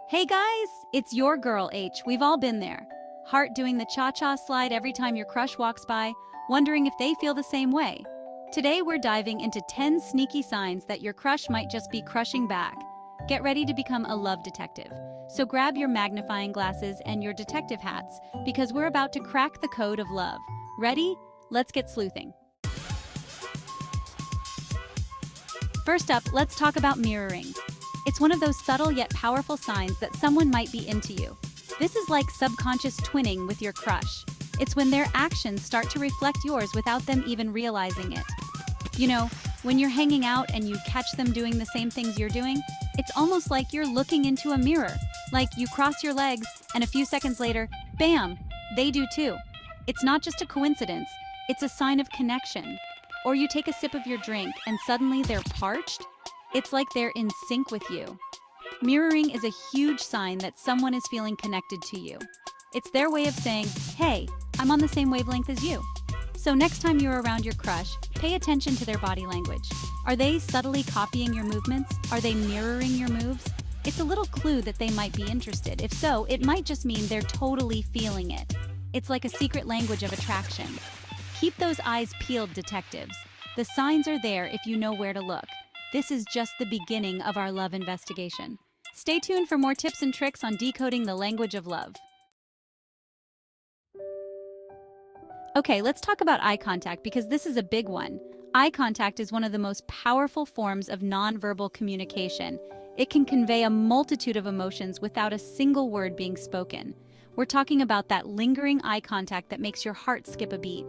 Hey guys, it's your girl H. We've all been there. Heart doing the cha-cha slide every time your crush walks by, wondering if they feel the same way. Today we're diving into 10 sneaky signs that your crush might just be crushing back. Get ready to become a love detective. So grab your magnifying glasses and your detective hats, because we're about to crack the code of love. Ready? Let's get sleuthing. First up, let's talk about mirroring. It's one of those subtle yet powerful signs that someone might be into you. This is like subconscious twinning with your crush. It's when their actions start to reflect yours without them even realizing it. You know, when you're hanging out and you catch them doing the same things you're doing, it's almost like you're looking into a mirror. Like you cross your legs and a few seconds later, bam, they do too. It's not just a coincidence, it's a sign of connection. Or you take a sip of your drink and suddenly they're parched. It's like they're in sync with you. Mirroring is a huge sign that someone is feeling connected to you. It's their way of saying, hey, I'm on the same wavelength as you. So next time you're around your crush, pay attention to their body language. Are they subtly copying your movements? Are they mirroring your moves? It's a little clue that they might be interested. If so, it might just mean they're totally feeling it. It's like a secret language of attraction. Keep those eyes peeled, detectives. The signs are there if you know where to look. This is just the beginning of our love investigation. Stay tuned for more tips and tricks on decoding the language of love. Okay, let's talk about eye contact because this is a big one. Eye contact is one of the most powerful forms of nonverbal communication. It can convey a multitude of emotions without a single word being spoken. We're talking about that lingering eye contact that makes your heart skip a beat.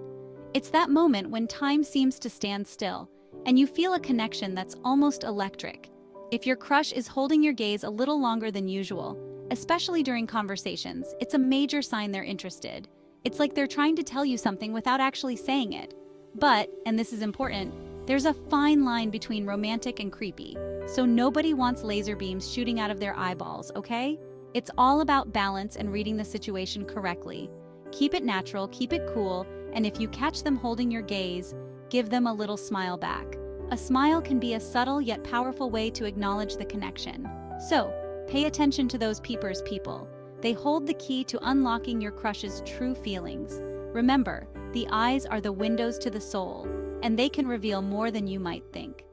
It's that moment when time seems to stand still, and you feel a connection that's almost electric. If your crush is holding your gaze a little longer than usual, especially during conversations, it's a major sign they're interested. It's like they're trying to tell you something without actually saying it. But, and this is important, there's a fine line between romantic and creepy, so nobody wants laser beams shooting out of their eyeballs, okay? It's all about balance and reading the situation correctly. Keep it natural, keep it cool, and if you catch them holding your gaze, give them a little smile back. A smile can be a subtle yet powerful way to acknowledge the connection. So, pay attention to those peepers, people. They hold the key to unlocking your crush's true feelings. Remember, the eyes are the windows to the soul, and they can reveal more than you might think.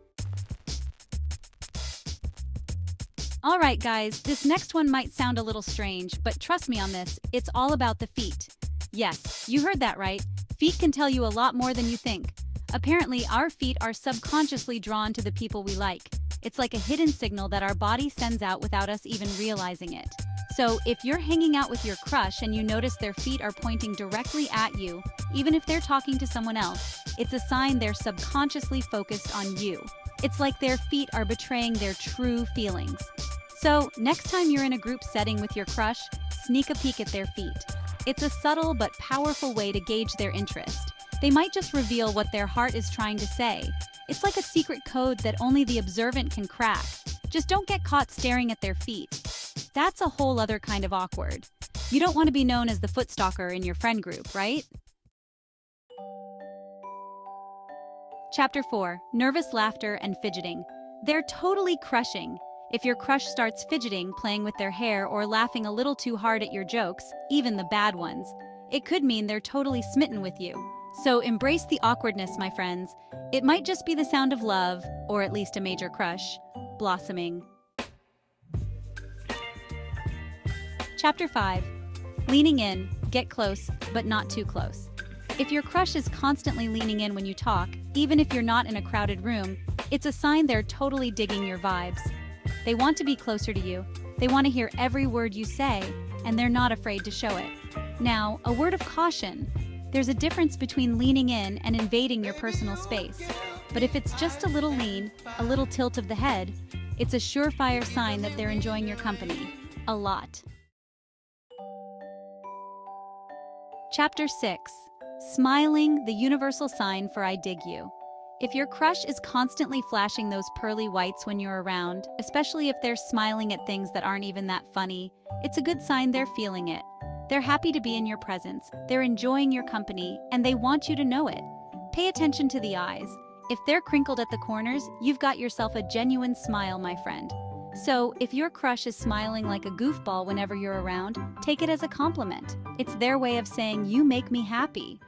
All right, guys, this next one might sound a little strange, but trust me on this, it's all about the feet. Yes, you heard that right. Feet can tell you a lot more than you think. Apparently, our feet are subconsciously drawn to the people we like. It's like a hidden signal that our body sends out without us even realizing it. So, if you're hanging out with your crush and you notice their feet are pointing directly at you, even if they're talking to someone else, it's a sign they're subconsciously focused on you. It's like their feet are betraying their true feelings. So, next time you're in a group setting with your crush, sneak a peek at their feet. It's a subtle but powerful way to gauge their interest. They might just reveal what their heart is trying to say. It's like a secret code that only the observant can crack. Just don't get caught staring at their feet. That's a whole other kind of awkward. You don't want to be known as the foot stalker in your friend group, right? Chapter 4. Nervous laughter and fidgeting. They're totally crushing. If your crush starts fidgeting, playing with their hair, or laughing a little too hard at your jokes, even the bad ones, it could mean they're totally smitten with you. So embrace the awkwardness, my friends. It might just be the sound of love, or at least a major crush, blossoming. Chapter 5. Leaning in, get close, but not too close. If your crush is constantly leaning in when you talk, even if you're not in a crowded room, it's a sign they're totally digging your vibes. They want to be closer to you, they want to hear every word you say, and they're not afraid to show it. Now, a word of caution. There's a difference between leaning in and invading your personal space. But if it's just a little lean, a little tilt of the head, it's a surefire sign that they're enjoying your company. A lot. Chapter 6. Smiling, the universal sign for I dig you. If your crush is constantly flashing those pearly whites when you're around, especially if they're smiling at things that aren't even that funny, it's a good sign they're feeling it. They're happy to be in your presence, they're enjoying your company, and they want you to know it. Pay attention to the eyes. If they're crinkled at the corners, you've got yourself a genuine smile, my friend. So, if your crush is smiling like a goofball whenever you're around, take it as a compliment. It's their way of saying, "You make me happy."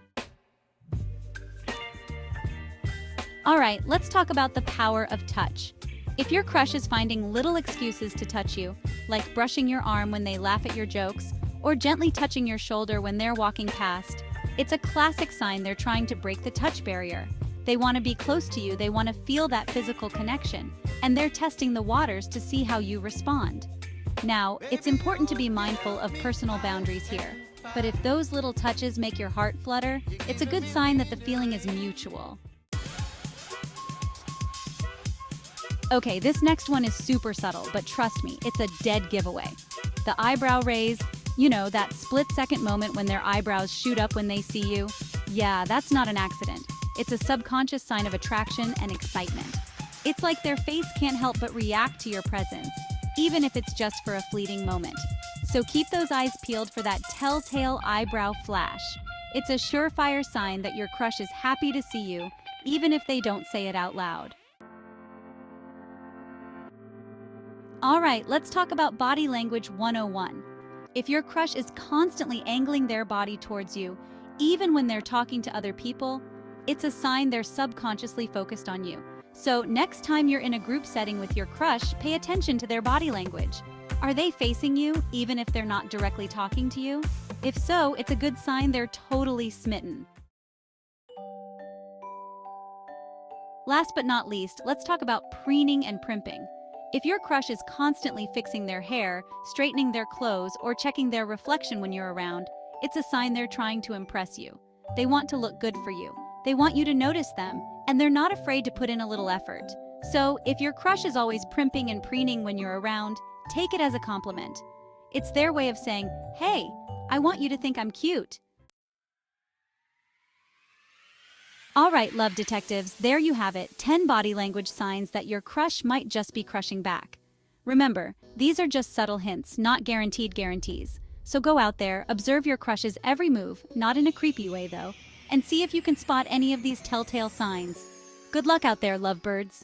Alright, let's talk about the power of touch. If your crush is finding little excuses to touch you, like brushing your arm when they laugh at your jokes, or gently touching your shoulder when they're walking past, it's a classic sign they're trying to break the touch barrier. They want to be close to you, they want to feel that physical connection, and they're testing the waters to see how you respond. Now, it's important to be mindful of personal boundaries here, but if those little touches make your heart flutter, it's a good sign that the feeling is mutual. Okay, this next one is super subtle, but trust me, it's a dead giveaway. The eyebrow raise, that split-second moment when their eyebrows shoot up when they see you. Yeah, that's not an accident. It's a subconscious sign of attraction and excitement. It's like their face can't help but react to your presence, even if it's just for a fleeting moment. So keep those eyes peeled for that telltale eyebrow flash. It's a surefire sign that your crush is happy to see you, even if they don't say it out loud. Alright, let's talk about body language 101. If your crush is constantly angling their body towards you, even when they're talking to other people, it's a sign they're subconsciously focused on you. So next time you're in a group setting with your crush, pay attention to their body language. Are they facing you, even if they're not directly talking to you? If so, it's a good sign they're totally smitten. Last but not least, let's talk about preening and primping. If your crush is constantly fixing their hair, straightening their clothes, or checking their reflection when you're around, it's a sign they're trying to impress you. They want to look good for you. They want you to notice them, and they're not afraid to put in a little effort. So, if your crush is always primping and preening when you're around, take it as a compliment. It's their way of saying, "Hey, I want you to think I'm cute." Alright, love detectives, there you have it, 10 body language signs that your crush might just be crushing back. Remember, these are just subtle hints, not guaranteed guarantees. So go out there, observe your crush's every move, not in a creepy way though, and see if you can spot any of these telltale signs. Good luck out there, lovebirds!